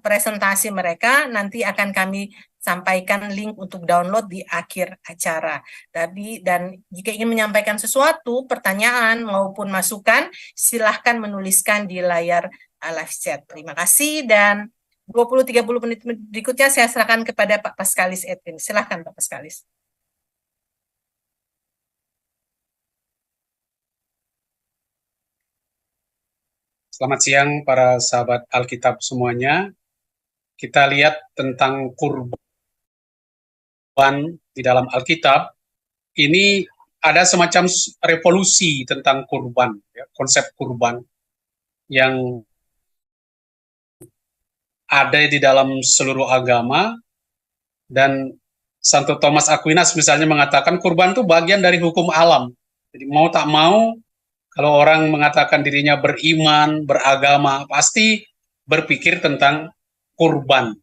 presentasi mereka nanti akan kami sampaikan link untuk download di akhir acara. Dan jika ingin menyampaikan sesuatu, pertanyaan maupun masukan, silahkan menuliskan di layar live chat. Terima kasih dan 20-30 menit berikutnya saya serahkan kepada Pak Paskalis Edwin. Silahkan Pak Paskalis. Selamat siang para sahabat Alkitab semuanya. Kita lihat tentang kurban di dalam Alkitab. Ini ada semacam revolusi tentang kurban, ya, konsep kurban yang ada di dalam seluruh agama. Dan Santo Thomas Aquinas misalnya mengatakan kurban itu bagian dari hukum alam. Jadi mau tak mau, kalau orang mengatakan dirinya beriman, beragama, pasti berpikir tentang kurban.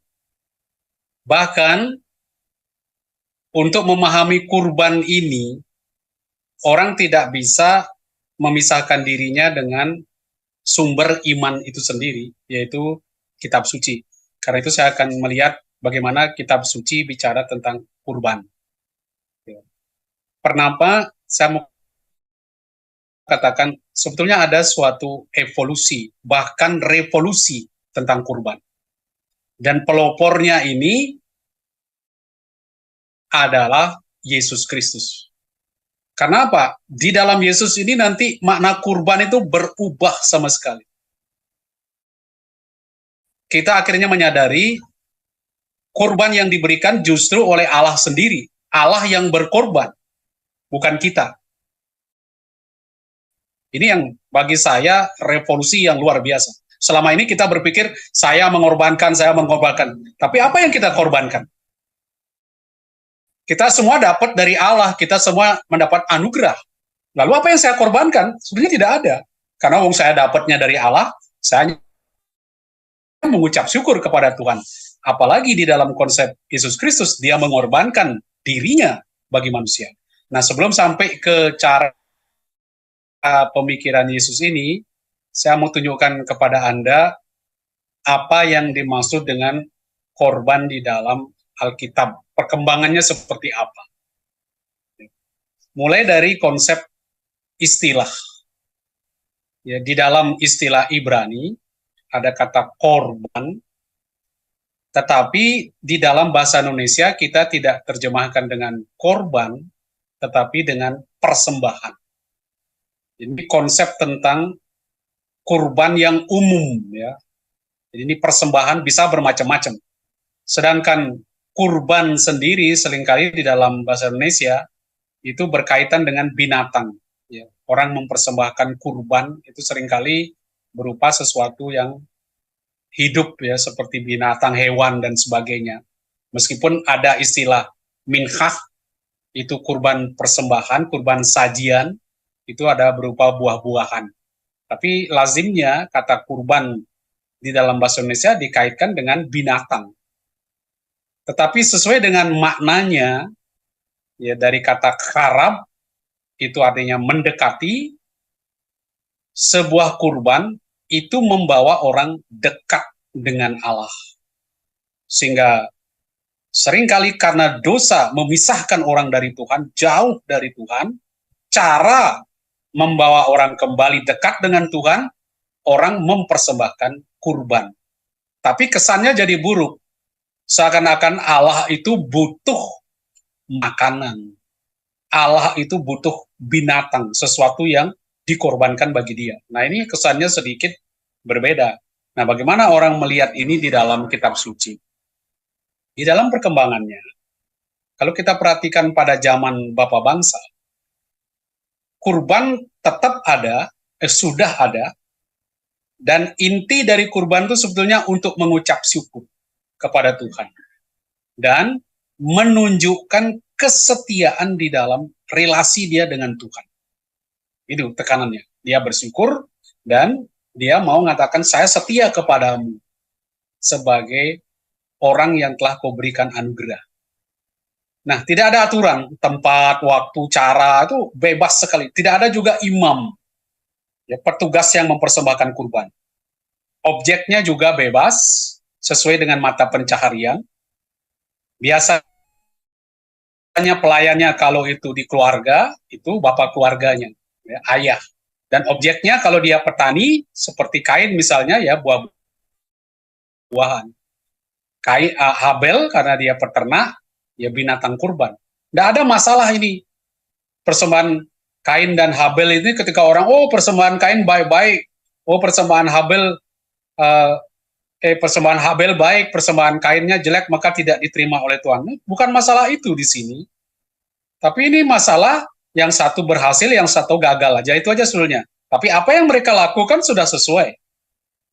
Bahkan untuk memahami kurban ini, orang tidak bisa memisahkan dirinya dengan sumber iman itu sendiri, yaitu kitab suci. Karena itu saya akan melihat bagaimana kitab suci bicara tentang kurban. Kenapa saya mau katakan sebetulnya ada suatu evolusi, bahkan revolusi tentang kurban. Dan pelopornya ini adalah Yesus Kristus. Karena apa? Di dalam Yesus ini nanti makna kurban itu berubah sama sekali. Kita akhirnya menyadari kurban yang diberikan justru oleh Allah sendiri. Allah yang berkorban, bukan kita. Ini yang bagi saya revolusi yang luar biasa. Selama ini kita berpikir saya mengorbankan. Tapi apa yang kita korbankan? Kita semua dapat dari Allah, kita semua mendapat anugerah. Lalu apa yang saya korbankan? Sebenarnya tidak ada. Karena saya dapatnya dari Allah, saya mengucap syukur kepada Tuhan. Apalagi di dalam konsep Yesus Kristus, dia mengorbankan dirinya bagi manusia. Nah, sebelum sampai ke cara pemikiran Yesus ini, saya mau tunjukkan kepada Anda apa yang dimaksud dengan korban di dalam Alkitab. Perkembangannya seperti apa. Mulai dari konsep istilah. Ya, di dalam istilah Ibrani ada kata korban, tetapi di dalam bahasa Indonesia kita tidak terjemahkan dengan korban, tetapi dengan persembahan. Ini konsep tentang kurban yang umum, ya. Jadi ini persembahan bisa bermacam-macam. Sedangkan kurban sendiri seringkali di dalam bahasa Indonesia itu berkaitan dengan binatang. Ya. Orang mempersembahkan kurban itu seringkali berupa sesuatu yang hidup, ya, seperti binatang, hewan dan sebagainya. Meskipun ada istilah minhah, itu kurban persembahan, kurban sajian, itu ada berupa buah-buahan. Tapi lazimnya kata kurban di dalam bahasa Indonesia dikaitkan dengan binatang. Tetapi sesuai dengan maknanya, ya, dari kata karab, itu artinya mendekati, sebuah kurban itu membawa orang dekat dengan Allah. Sehingga seringkali karena dosa memisahkan orang dari Tuhan, jauh dari Tuhan, cara membawa orang kembali dekat dengan Tuhan, orang mempersembahkan kurban. Tapi kesannya jadi buruk. Seakan-akan Allah itu butuh makanan. Allah itu butuh binatang, sesuatu yang dikorbankan bagi dia. Nah, ini kesannya sedikit berbeda. Nah, bagaimana orang melihat ini di dalam kitab suci? Di dalam perkembangannya, kalau kita perhatikan pada zaman Bapa Bangsa, kurban tetap ada, sudah ada, dan inti dari kurban itu sebetulnya untuk mengucap syukur kepada Tuhan dan menunjukkan kesetiaan di dalam relasi dia dengan Tuhan. Itu tekanannya. Dia bersyukur dan dia mau mengatakan saya setia kepadamu sebagai orang yang telah kau berikan anugerah. Nah, tidak ada aturan, tempat, waktu, cara, itu bebas sekali. Tidak ada juga imam, ya, petugas yang mempersembahkan kurban. Objeknya juga bebas, sesuai dengan mata pencaharian. Biasanya pelayannya kalau itu di keluarga, itu bapak keluarganya, ya, ayah. Dan objeknya kalau dia petani, seperti Kain misalnya, ya buah-buahan. Habel karena dia peternak, ya binatang kurban. Tidak ada masalah ini. Persembahan Kain dan Habel ini ketika orang, oh persembahan Kain baik-baik, oh persembahan Habel persembahan Habel baik, persembahan Kainnya jelek, maka tidak diterima oleh Tuhan. Bukan masalah itu di sini. Tapi ini masalah yang satu berhasil, yang satu gagal aja. Itu aja sebetulnya. Tapi apa yang mereka lakukan sudah sesuai.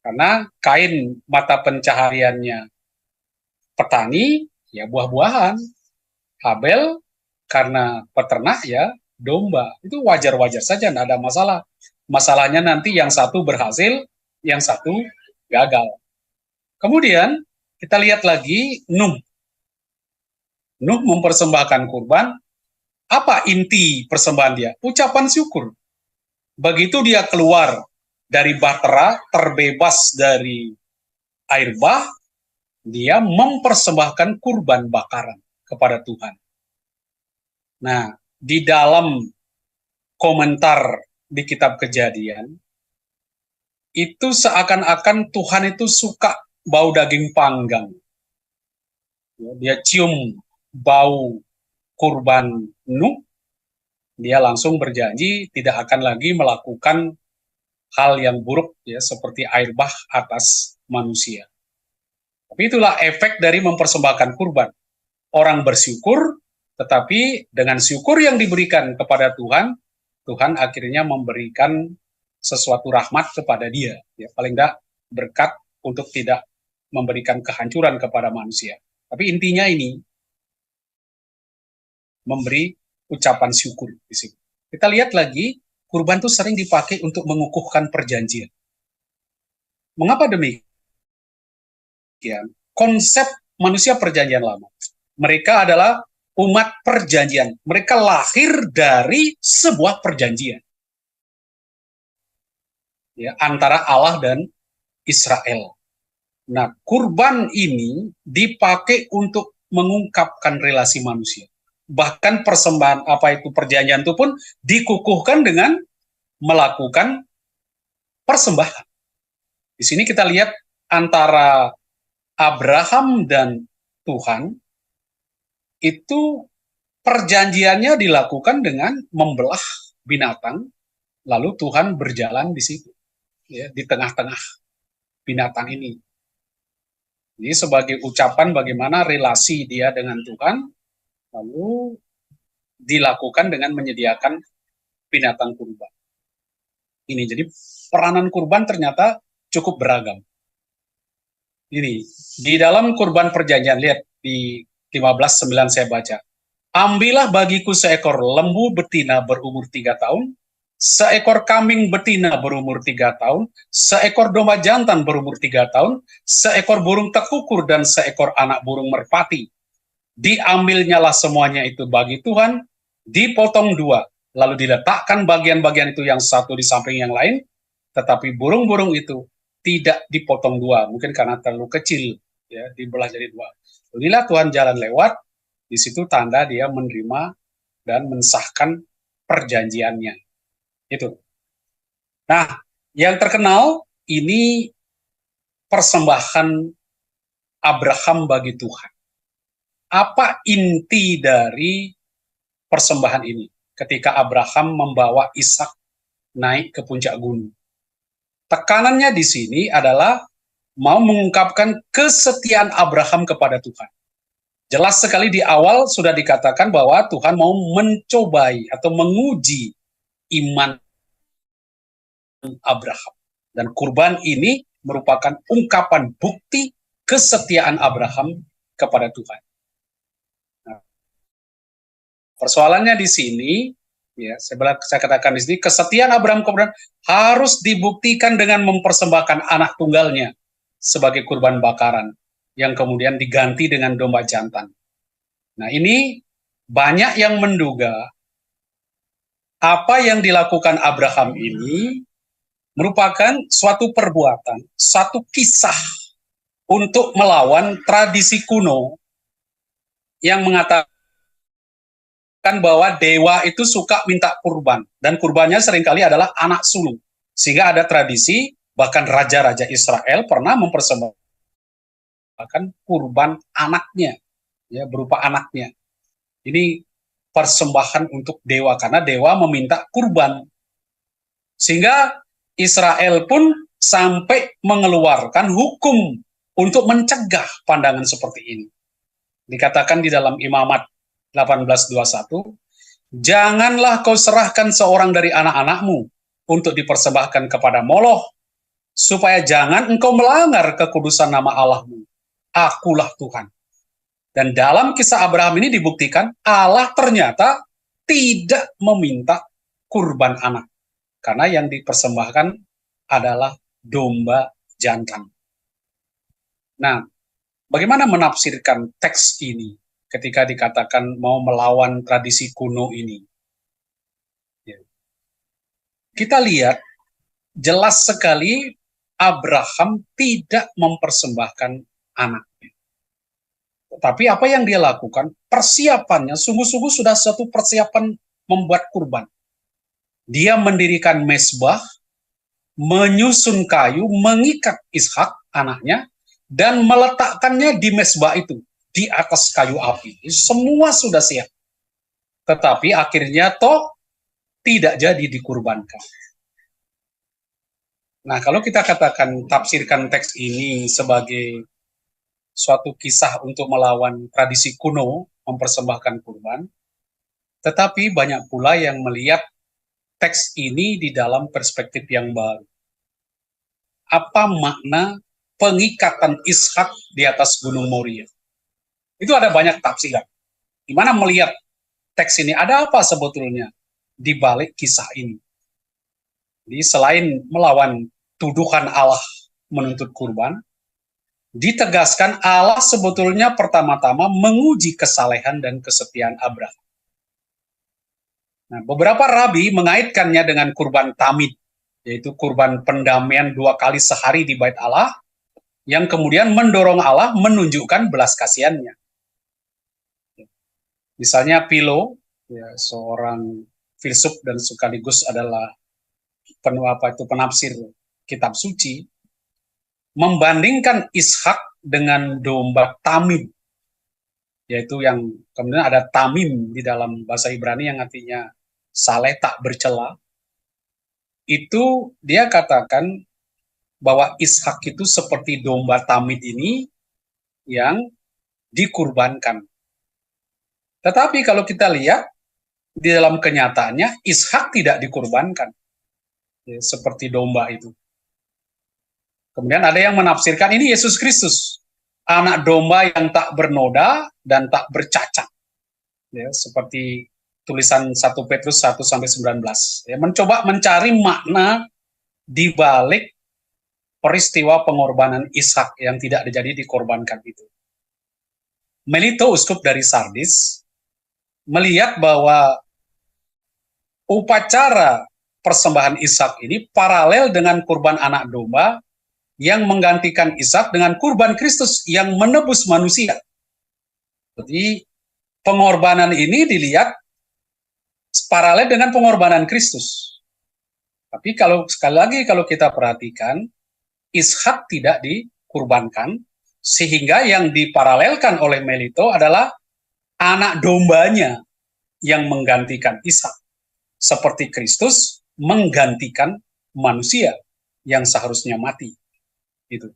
Karena Kain mata pencahariannya petani, ya buah-buahan. Habel karena peternak, ya domba. Itu wajar-wajar saja, tidak ada masalah. Masalahnya nanti yang satu berhasil, yang satu gagal. Kemudian kita lihat lagi Nuh. Nuh mempersembahkan kurban. Apa inti persembahan dia? Ucapan syukur. Begitu dia keluar dari bahtera, terbebas dari air bah, dia mempersembahkan kurban bakaran kepada Tuhan. Nah, di dalam komentar di kitab Kejadian, itu seakan-akan Tuhan itu suka bau daging panggang. Dia cium bau kurban Nuh, dia langsung berjanji tidak akan lagi melakukan hal yang buruk, ya, seperti air bah atas manusia. Tapi itulah efek dari mempersembahkan kurban. Orang bersyukur, tetapi dengan syukur yang diberikan kepada Tuhan, Tuhan akhirnya memberikan sesuatu rahmat kepada dia. Ya, paling tidak berkat untuk tidak memberikan kehancuran kepada manusia. Tapi intinya ini, memberi ucapan syukur di sini. Kita lihat lagi, kurban itu sering dipakai untuk mengukuhkan perjanjian. Mengapa demikian? Konsep manusia perjanjian lama. Mereka adalah umat perjanjian. Mereka lahir dari sebuah perjanjian, ya, antara Allah dan Israel. Nah, kurban ini dipakai untuk mengungkapkan relasi manusia. Bahkan persembahan apa itu perjanjian itu pun dikukuhkan dengan melakukan persembahan. Di sini kita lihat antara Abraham dan Tuhan, itu perjanjiannya dilakukan dengan membelah binatang, lalu Tuhan berjalan di situ, ya, di tengah-tengah binatang ini. Ini sebagai ucapan bagaimana relasi dia dengan Tuhan, lalu dilakukan dengan menyediakan binatang kurban. Ini jadi peranan kurban ternyata cukup beragam. Ini di dalam kurban perjanjian, lihat di 15:9 saya baca. Ambillah bagiku seekor lembu betina berumur 3 tahun, seekor kambing betina berumur 3 tahun, seekor domba jantan berumur 3 tahun, seekor burung tekukur dan seekor anak burung merpati. Diambilnyalah semuanya itu bagi Tuhan, dipotong 2, lalu diletakkan bagian-bagian itu yang satu di samping yang lain, tetapi burung-burung itu tidak dipotong 2, mungkin karena terlalu kecil, ya, dibelah jadi 2. Inilah Tuhan jalan lewat, di situ tanda dia menerima dan mensahkan perjanjiannya. Itu. Nah, yang terkenal ini persembahan Abraham bagi Tuhan. Apa inti dari persembahan ini? Ketika Abraham membawa Ishak naik ke puncak gunung. Tekanannya di sini adalah mau mengungkapkan kesetiaan Abraham kepada Tuhan. Jelas sekali di awal sudah dikatakan bahwa Tuhan mau mencobai atau menguji iman Abraham. Dan kurban ini merupakan ungkapan bukti kesetiaan Abraham kepada Tuhan. Nah, persoalannya di sini, ya, saya katakan di sini, kesetiaan Abraham kepada harus dibuktikan dengan mempersembahkan anak tunggalnya sebagai kurban bakaran, yang kemudian diganti dengan domba jantan. Nah, ini banyak yang menduga apa yang dilakukan Abraham ini merupakan suatu perbuatan, satu kisah untuk melawan tradisi kuno yang mengatakan bahwa dewa itu suka minta kurban, dan kurbannya seringkali adalah anak sulung. Sehingga ada tradisi, bahkan raja-raja Israel pernah mempersembahkan kurban anaknya, ya, berupa anaknya. Ini persembahan untuk dewa, karena dewa meminta kurban. Sehingga Israel pun sampai mengeluarkan hukum untuk mencegah pandangan seperti ini. Dikatakan di dalam Imamat 18:21, janganlah kau serahkan seorang dari anak-anakmu untuk dipersembahkan kepada Moloch, supaya jangan engkau melanggar kekudusan nama Allahmu. Akulah Tuhan. Dan dalam kisah Abraham ini dibuktikan Allah ternyata tidak meminta kurban anak, karena yang dipersembahkan adalah domba jantan. Nah, bagaimana menafsirkan teks ini ketika dikatakan mau melawan tradisi kuno ini? Kita lihat jelas sekali Abraham tidak mempersembahkan anaknya. Tetapi apa yang dia lakukan, persiapannya sungguh-sungguh sudah suatu persiapan membuat kurban. Dia mendirikan mezbah, menyusun kayu, mengikat Ishak anaknya, dan meletakkannya di mezbah itu, di atas kayu api. Semua sudah siap. Tetapi akhirnya toh tidak jadi dikurbankan. Nah, kalau kita katakan, tafsirkan teks ini sebagai suatu kisah untuk melawan tradisi kuno, mempersembahkan kurban, tetapi banyak pula yang melihat teks ini di dalam perspektif yang baru. Apa makna pengikatan Ishak di atas Gunung Moria? Itu ada banyak tafsiran. Di mana melihat teks ini, ada apa sebetulnya di balik kisah ini? Jadi selain melawan tuduhan Allah menuntut kurban, ditegaskan Allah sebetulnya pertama-tama menguji kesalehan dan kesetiaan Abraham. Nah, beberapa rabi mengaitkannya dengan kurban tamid, yaitu kurban pendamaian 2 kali sehari di bait Allah, yang kemudian mendorong Allah menunjukkan belas kasihannya. Misalnya Philo, ya, seorang filsuf dan sekaligus adalah penafsir kitab suci, membandingkan Ishak dengan domba tamim, yaitu yang kemudian ada tamim di dalam bahasa Ibrani yang artinya saleh tak bercela. Itu dia katakan bahwa Ishak itu seperti domba tamid ini yang dikurbankan. Tetapi kalau kita lihat di dalam kenyataannya Ishak tidak dikurbankan, ya, seperti domba itu. Kemudian ada yang menafsirkan ini Yesus Kristus, anak domba yang tak bernoda dan tak bercacat. Ya, seperti tulisan 1 Petrus 1-19. Ya, mencoba mencari makna di balik peristiwa pengorbanan Ishak yang tidak jadi dikorbankan itu. Melito, uskup dari Sardis, melihat bahwa upacara persembahan Ishak ini paralel dengan kurban anak domba yang menggantikan Ishak dengan kurban Kristus yang menebus manusia. Jadi pengorbanan ini dilihat paralel dengan pengorbanan Kristus. Tapi kalau sekali lagi kalau kita perhatikan, Ishak tidak dikurbankan, sehingga yang diparalelkan oleh Melito adalah anak dombanya yang menggantikan Ishak, seperti Kristus menggantikan manusia yang seharusnya mati. Itu.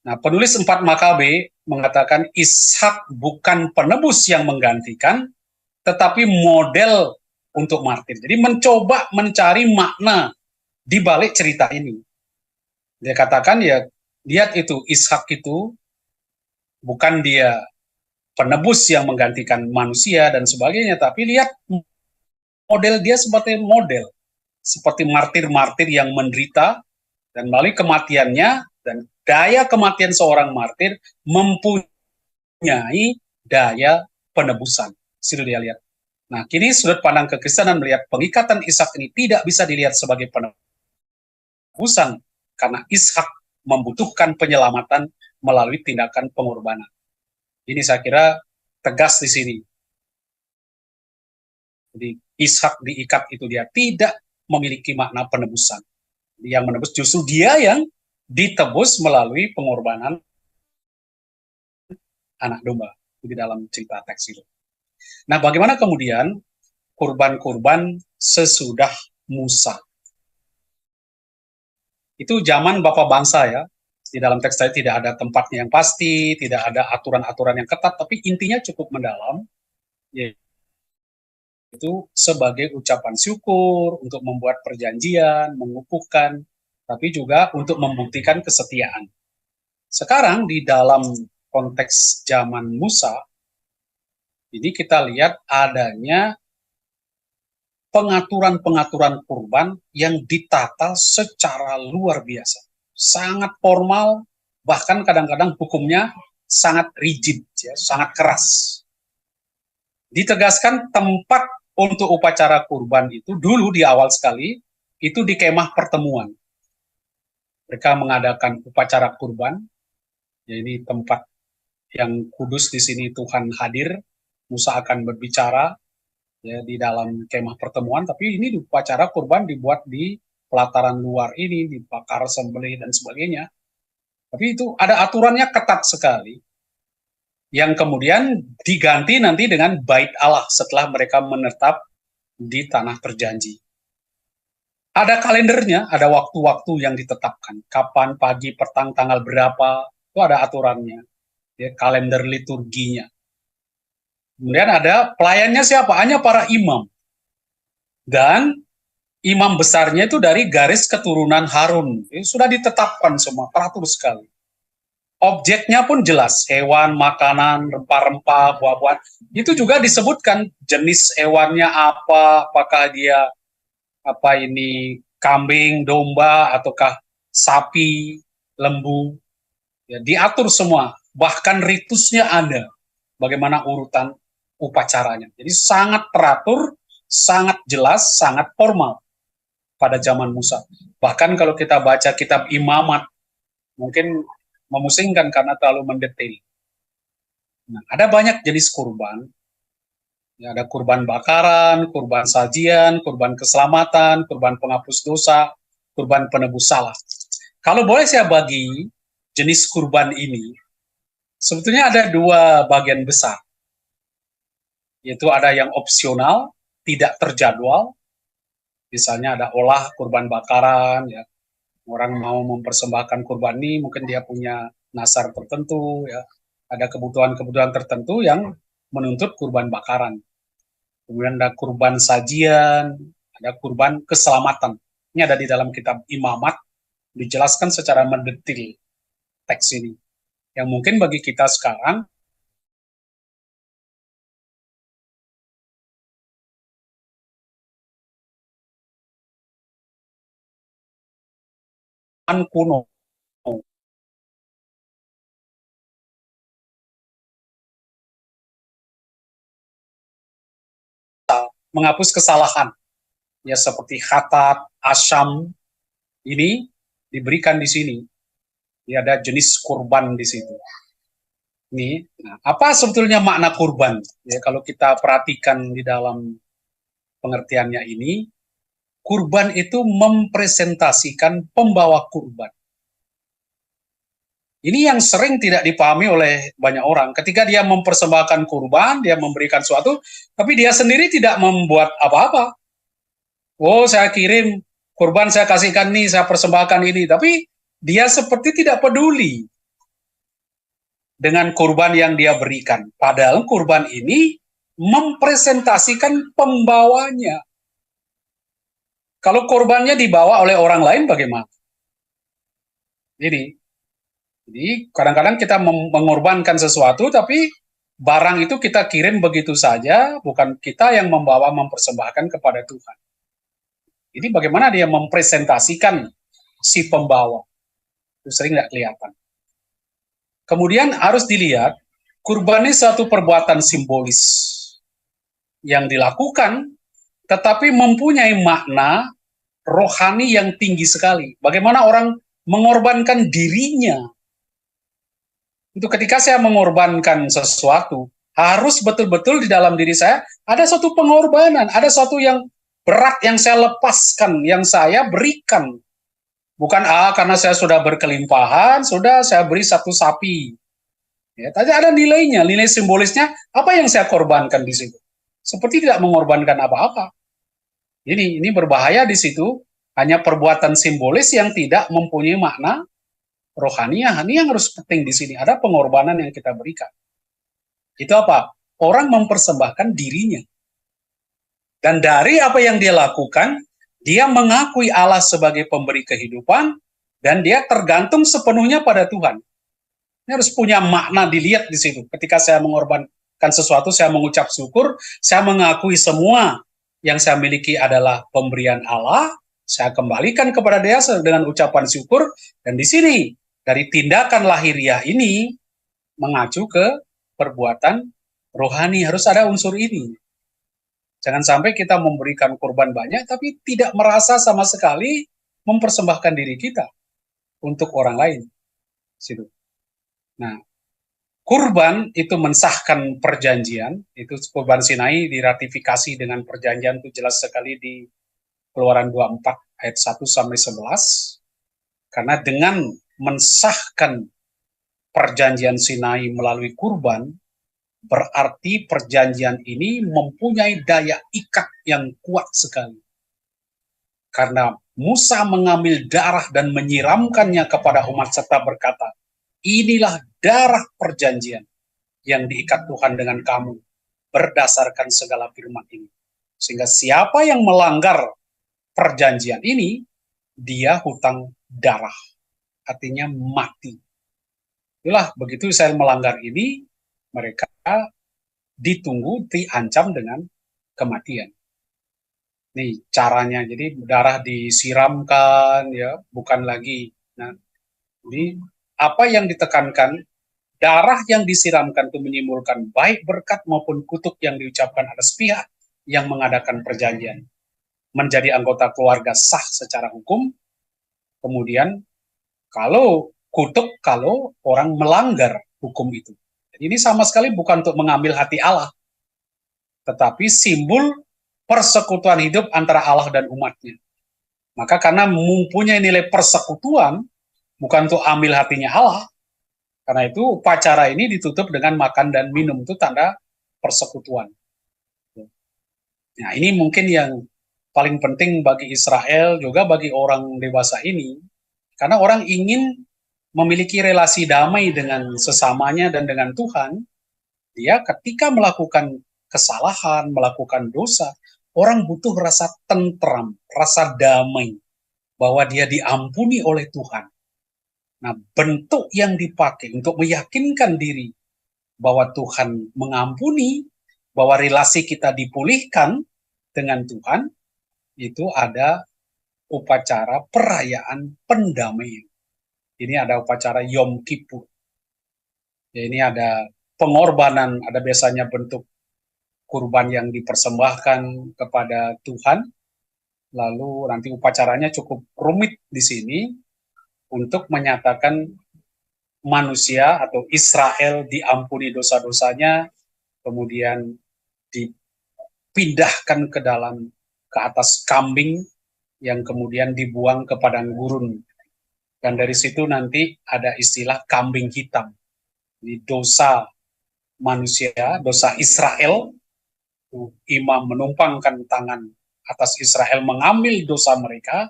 Nah, penulis 4 Makabe mengatakan Ishak bukan penebus yang menggantikan, tetapi model untuk martir. Jadi mencoba mencari makna di balik cerita ini. Dia katakan ya, lihat itu Ishak itu bukan dia penebus yang menggantikan manusia dan sebagainya, tapi lihat model dia seperti seperti martir-martir yang menderita, dan melalui kematiannya dan daya kematian seorang martir mempunyai daya penebusan. Sudah dia lihat. Nah, kini sudut pandang kekristenan melihat pengikatan Ishak ini tidak bisa dilihat sebagai penebusan, karena Ishak membutuhkan penyelamatan melalui tindakan pengorbanan. Ini saya kira tegas di sini. Jadi Ishak diikat itu dia tidak memiliki makna penebusan. Yang menebus justru dia yang ditebus melalui pengorbanan anak domba di dalam cerita teks itu. Nah, bagaimana kemudian kurban-kurban sesudah Musa? Itu zaman Bapak bangsa ya. Di dalam teks tadi tidak ada tempatnya yang pasti, tidak ada aturan-aturan yang ketat, tapi intinya cukup mendalam, yaitu sebagai ucapan syukur, untuk membuat perjanjian, mengukuhkan, tapi juga untuk membuktikan kesetiaan. Sekarang di dalam konteks zaman Musa, ini kita lihat adanya pengaturan-pengaturan kurban yang ditata secara luar biasa. Sangat formal, bahkan kadang-kadang hukumnya sangat rigid, ya, sangat keras. Ditegaskan tempat untuk upacara kurban itu dulu di awal sekali, itu di kemah pertemuan. Mereka mengadakan upacara kurban, ya ini tempat yang kudus di sini Tuhan hadir, Musa akan berbicara ya di dalam kemah pertemuan, tapi ini upacara kurban dibuat di pelataran luar ini, dibakar, sembelih dan sebagainya. Tapi itu ada aturannya ketat sekali, yang kemudian diganti nanti dengan Bait Allah setelah mereka menetap di tanah perjanji. Ada kalendernya, ada waktu-waktu yang ditetapkan, kapan, pagi, petang, tanggal berapa, itu ada aturannya, ya, kalender liturginya. Kemudian ada pelayannya siapa? Hanya para imam. Dan imam besarnya itu dari garis keturunan Harun. Ini sudah ditetapkan semua, teratur sekali. Objeknya pun jelas, hewan, makanan, rempah-rempah, buah-buahan. Itu juga disebutkan jenis hewannya apa, apakah dia kambing, domba, ataukah sapi, lembu. Ya, diatur semua, bahkan ritusnya ada, bagaimana urutan upacaranya. Jadi sangat teratur, sangat jelas, sangat formal pada zaman Musa. Bahkan kalau kita baca kitab Imamat, mungkin memusingkan karena terlalu mendetail. Nah, ada banyak jenis kurban. Ya, ada kurban bakaran, kurban sajian, kurban keselamatan, kurban penghapus dosa, kurban penebus salah. Kalau boleh saya bagi jenis kurban ini, sebetulnya ada dua bagian besar. Yaitu ada yang opsional, tidak terjadwal, misalnya ada olah kurban bakaran, ya, orang mau mempersembahkan kurban ini, mungkin dia punya nasar tertentu, ya, ada kebutuhan-kebutuhan tertentu yang menuntut kurban bakaran. Kemudian ada kurban sajian, ada kurban keselamatan. Ini ada di dalam kitab Imamat, dijelaskan secara mendetil teks ini. Yang mungkin bagi kita sekarang, kuno. Menghapus kesalahan. Ya seperti khatat, asyam, ini diberikan di sini. Ya, ada jenis kurban di situ. Ini, nah, apa sebetulnya makna kurban? Ya, kalau kita perhatikan di dalam pengertiannya ini, kurban itu mempresentasikan pembawa kurban. Ini yang sering tidak dipahami oleh banyak orang. Ketika dia mempersembahkan kurban, dia memberikan sesuatu, tapi dia sendiri tidak membuat apa-apa. Oh, saya kirim kurban, saya kasihkan nih, saya persembahkan ini. Tapi dia seperti tidak peduli dengan kurban yang dia berikan. Padahal kurban ini mempresentasikan pembawanya. Kalau korbannya dibawa oleh orang lain bagaimana? Jadi kadang-kadang kita mengorbankan sesuatu, tapi barang itu kita kirim begitu saja, bukan kita yang membawa mempersembahkan kepada Tuhan. Jadi bagaimana dia mempresentasikan si pembawa? Itu sering tidak kelihatan. Kemudian harus dilihat, kurban ini suatu perbuatan simbolis yang dilakukan, tetapi mempunyai makna rohani yang tinggi sekali. Bagaimana orang mengorbankan dirinya Itu ketika saya mengorbankan sesuatu, harus betul-betul di dalam diri saya ada satu pengorbanan, ada satu yang berat yang saya lepaskan, yang saya berikan. Bukan karena saya sudah berkelimpahan, sudah saya beri satu sapi. Ya, tapi ada nilainya, nilai simbolisnya apa yang saya korbankan di situ. Seperti tidak mengorbankan apa-apa. Ini berbahaya di situ, hanya perbuatan simbolis yang tidak mempunyai makna rohaniah. Ini yang harus penting di sini, ada pengorbanan yang kita berikan. Itu apa? Orang mempersembahkan dirinya. Dan dari apa yang dia lakukan, dia mengakui Allah sebagai pemberi kehidupan, dan dia tergantung sepenuhnya pada Tuhan. Ini harus punya makna dilihat di situ. Ketika saya mengorbankan sesuatu, saya mengucap syukur, saya mengakui semua yang saya miliki adalah pemberian Allah, saya kembalikan kepada dia dengan ucapan syukur, dan di sini, dari tindakan lahiriah ini, mengacu ke perbuatan rohani, harus ada unsur ini. Jangan sampai kita memberikan korban banyak, tapi tidak merasa sama sekali mempersembahkan diri kita untuk orang lain. Situ. Nah, kurban itu mensahkan perjanjian, itu kurban Sinai diratifikasi dengan perjanjian, itu jelas sekali di Keluaran 24 ayat 1 sampai 11. Karena dengan mensahkan perjanjian Sinai melalui kurban, berarti perjanjian ini mempunyai daya ikat yang kuat sekali. Karena Musa mengambil darah dan menyiramkannya kepada umat serta berkata, inilah darah perjanjian yang diikat Tuhan dengan kamu berdasarkan segala firman ini. Sehingga siapa yang melanggar perjanjian ini, dia hutang darah. Artinya mati. Itulah, begitu saya melanggar ini, mereka ditunggu, diancam dengan kematian. Nih caranya, jadi darah disiramkan, ya, bukan lagi. Nah, ini apa yang ditekankan, darah yang disiramkan itu menyimpulkan baik berkat maupun kutuk yang diucapkan atas pihak yang mengadakan perjanjian. Menjadi anggota keluarga sah secara hukum, kemudian kalau kutuk, kalau orang melanggar hukum itu. Ini sama sekali bukan untuk mengambil hati Allah, tetapi simbol persekutuan hidup antara Allah dan umatnya. Maka karena mempunyai nilai persekutuan, bukan untuk ambil hatinya Allah, karena itu upacara ini ditutup dengan makan dan minum, itu tanda persekutuan. Nah, ini mungkin yang paling penting bagi Israel, juga bagi orang dewasa ini, karena orang ingin memiliki relasi damai dengan sesamanya dan dengan Tuhan. Dia ketika melakukan kesalahan, melakukan dosa, orang butuh rasa tentram, rasa damai, bahwa dia diampuni oleh Tuhan. Nah, bentuk yang dipakai untuk meyakinkan diri bahwa Tuhan mengampuni, bahwa relasi kita dipulihkan dengan Tuhan, itu ada upacara perayaan pendamaian. Ini ada upacara Yom Kippur. Ya, ini ada pengorbanan, ada biasanya bentuk kurban yang dipersembahkan kepada Tuhan. Lalu nanti upacaranya cukup rumit di sini untuk menyatakan manusia atau Israel diampuni dosa-dosanya, kemudian dipindahkan ke atas kambing yang kemudian dibuang ke padang gurun. Dan dari situ nanti ada istilah kambing hitam. Ini dosa manusia, dosa Israel, imam menumpangkan tangan atas Israel mengambil dosa mereka,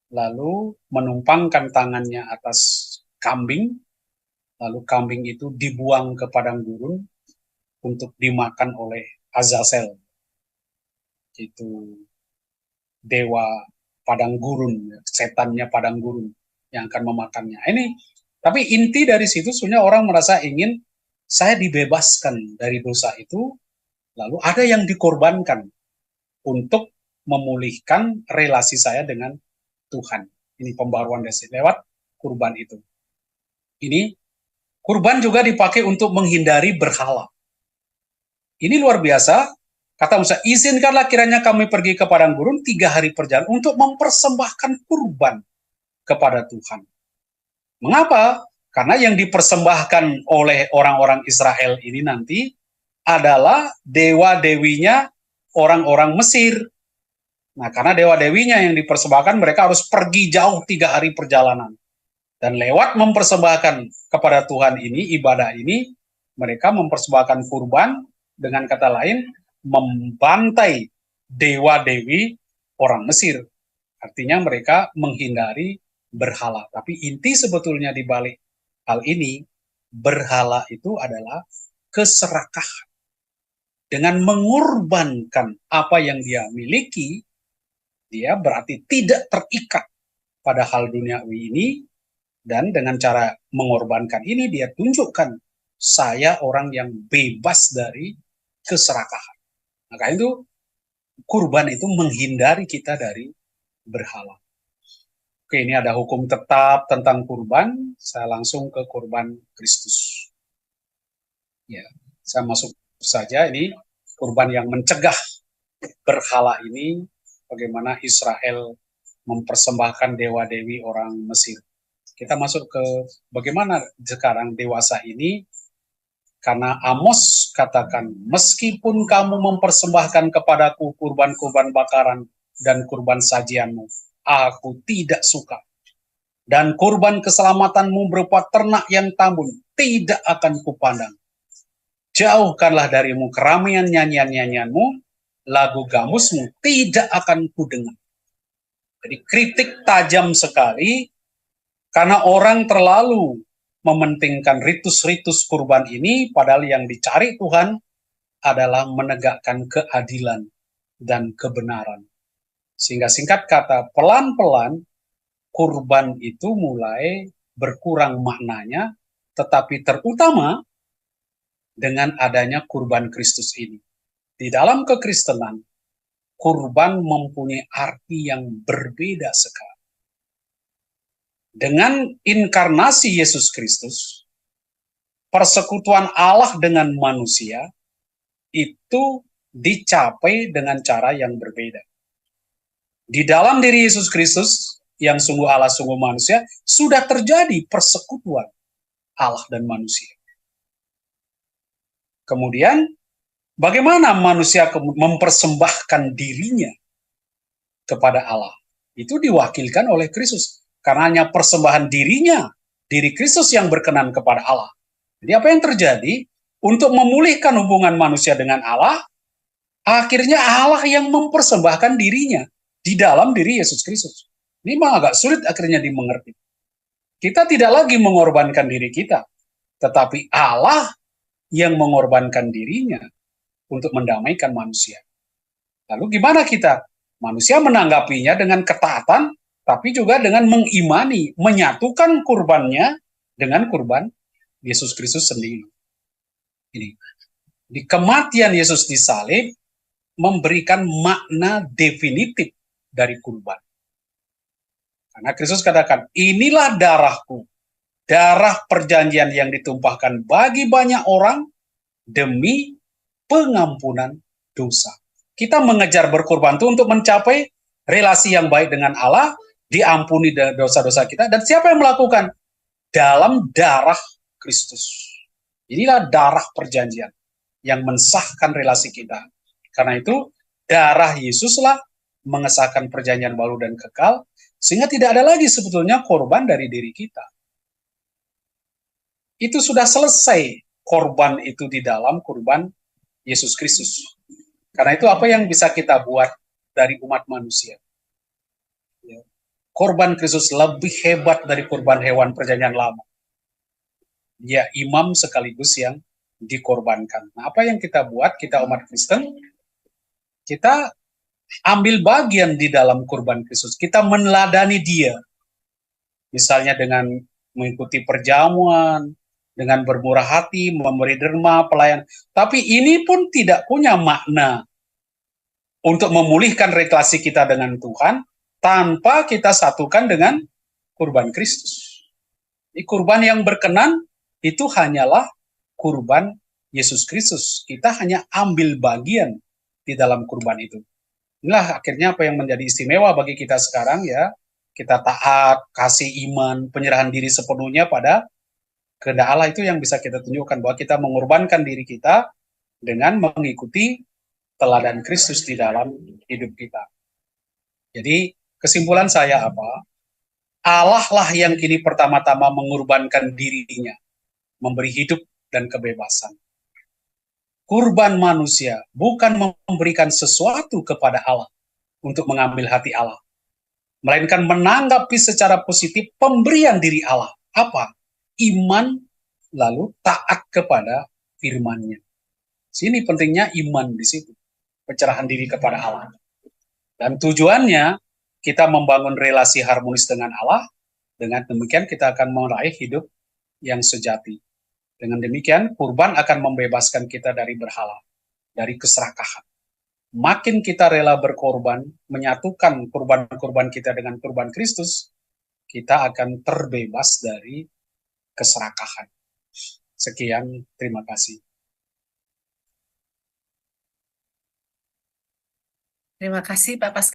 lalu menumpangkan tangannya atas kambing, lalu kambing itu dibuang ke padang gurun untuk dimakan oleh Azazel, itu dewa padang gurun, setannya padang gurun yang akan memakannya. Ini, tapi inti dari situ sebenarnya orang merasa ingin saya dibebaskan dari dosa itu, lalu ada yang dikorbankan untuk memulihkan relasi saya dengan Tuhan. Ini pembaruan dasar lewat kurban itu. Ini kurban juga dipakai untuk menghindari berhala. Ini luar biasa. Kata Musa, izinkanlah kiranya kami pergi ke padang gurun 3 hari perjalanan untuk mempersembahkan kurban kepada Tuhan. Mengapa? Karena yang dipersembahkan oleh orang-orang Israel ini nanti adalah dewa-dewinya orang-orang Mesir. Nah, karena dewa-dewinya yang dipersembahkan, mereka harus pergi jauh 3 hari perjalanan. Dan lewat mempersembahkan kepada Tuhan ini, ibadah ini, mereka mempersembahkan kurban, dengan kata lain, membantai dewa-dewi orang Mesir. Artinya mereka menghindari berhala. Tapi inti sebetulnya di balik hal ini, berhala itu adalah keserakahan. Dengan mengorbankan apa yang dia miliki, dia berarti tidak terikat pada hal duniawi ini, dan dengan cara mengorbankan ini dia tunjukkan saya orang yang bebas dari keserakahan. Maka itu kurban itu menghindari kita dari berhala. Oke, ini ada hukum tetap tentang kurban. Saya langsung ke kurban Kristus. Ya, saya masuk saja ini kurban yang mencegah berhala ini, bagaimana Israel mempersembahkan dewa-dewi orang Mesir. Kita masuk ke bagaimana sekarang dewasa ini, karena Amos katakan, meskipun kamu mempersembahkan kepadaku kurban-kurban bakaran dan kurban sajianmu, aku tidak suka. Dan kurban keselamatanmu berupa ternak yang tambun, tidak akan kupandang. Jauhkanlah darimu keramaian nyanyian-nyanyianmu, lagu gamusmu tidak akan kudengar. Jadi kritik tajam sekali, karena orang terlalu mementingkan ritus-ritus kurban ini, padahal yang dicari Tuhan adalah menegakkan keadilan dan kebenaran. Sehingga singkat kata, pelan-pelan kurban itu mulai berkurang maknanya, tetapi terutama dengan adanya kurban Kristus ini. Di dalam kekristenan, kurban mempunyai arti yang berbeda sekali. Dengan inkarnasi Yesus Kristus, persekutuan Allah dengan manusia itu dicapai dengan cara yang berbeda. Di dalam diri Yesus Kristus, yang sungguh Allah sungguh manusia, sudah terjadi persekutuan Allah dan manusia. Kemudian, bagaimana manusia mempersembahkan dirinya kepada Allah? Itu diwakilkan oleh Kristus. Karena hanya persembahan dirinya, diri Kristus yang berkenan kepada Allah. Jadi apa yang terjadi? Untuk memulihkan hubungan manusia dengan Allah, akhirnya Allah yang mempersembahkan dirinya di dalam diri Yesus Kristus. Ini memang agak sulit akhirnya dimengerti. Kita tidak lagi mengorbankan diri kita, tetapi Allah yang mengorbankan dirinya untuk mendamaikan manusia. Lalu gimana kita? Manusia menanggapinya dengan ketaatan, tapi juga dengan mengimani, menyatukan kurbannya dengan kurban Yesus Kristus sendiri. Ini, di kematian Yesus di salib memberikan makna definitif dari kurban. Karena Kristus katakan, inilah darahku, darah perjanjian yang ditumpahkan bagi banyak orang demi pengampunan dosa. Kita mengejar berkurban itu untuk mencapai relasi yang baik dengan Allah, diampuni dosa-dosa kita, dan siapa yang melakukan? Dalam darah Kristus. Inilah darah perjanjian yang mensahkan relasi kita. Karena itu, darah Yesuslah mengesahkan perjanjian baru dan kekal, sehingga tidak ada lagi sebetulnya korban dari diri kita. Itu sudah selesai korban itu di dalam kurban Yesus Kristus. Karena itu apa yang bisa kita buat dari umat manusia? Korban Kristus lebih hebat dari korban hewan perjanjian lama. Dia imam sekaligus yang dikorbankan. Nah, apa yang kita buat, kita umat Kristen, kita ambil bagian di dalam kurban Kristus. Kita meneladani dia. Misalnya dengan mengikuti perjamuan, dengan bermurah hati, memberi derma, pelayan. Tapi ini pun tidak punya makna untuk memulihkan relasi kita dengan Tuhan, tanpa kita satukan dengan kurban Kristus. Kurban yang berkenan itu hanyalah kurban Yesus Kristus. Kita hanya ambil bagian di dalam kurban itu. Inilah akhirnya apa yang menjadi istimewa bagi kita sekarang ya. Kita taat, kasih iman, penyerahan diri sepenuhnya pada Kehendak Allah itu yang bisa kita tunjukkan bahwa kita mengorbankan diri kita dengan mengikuti teladan Kristus di dalam hidup kita. Jadi kesimpulan saya apa? Allah lah yang kini pertama-tama mengorbankan dirinya, memberi hidup dan kebebasan. Kurban manusia bukan memberikan sesuatu kepada Allah untuk mengambil hati Allah, melainkan menanggapi secara positif pemberian diri Allah. Apa? Iman, lalu taat kepada firman-Nya. Sini pentingnya iman di situ, pencerahan diri kepada Allah. Dan tujuannya kita membangun relasi harmonis dengan Allah. Dengan demikian kita akan meraih hidup yang sejati. Dengan demikian kurban akan membebaskan kita dari berhala, dari keserakahan. Makin kita rela berkorban, menyatukan kurban-kurban kita dengan kurban Kristus, kita akan terbebas dari keserakahan. Sekian, terima kasih. Terima kasih Pak Pas.